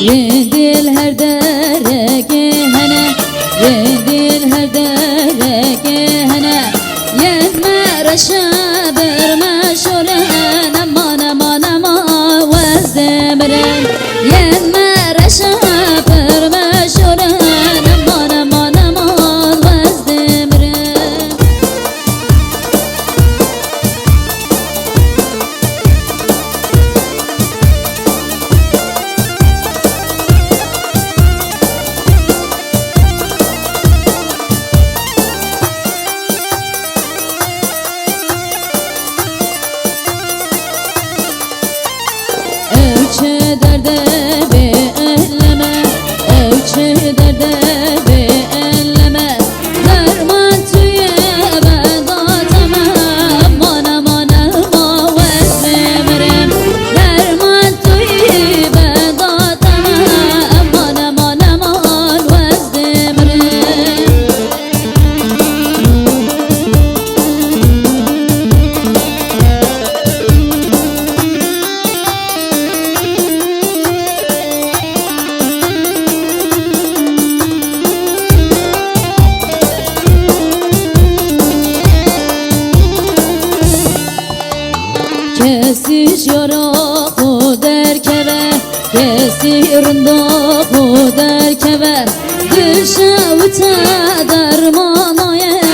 يدل هر درك هنا يدل هر درك هنا يدمى رشابر مشورن نما نما نما وزمرن يدمى رشابر مشورن نما نما نما وزمرن Ölçü derde beğenleme Ölçü derde beğenleme Derman tüye bedateme Aman aman aman vezmerim Derman tüye bedateme Aman aman aman vezmerim Kesiş yara kuder kever Kesirinde kuder kever Düşe uta dermanaya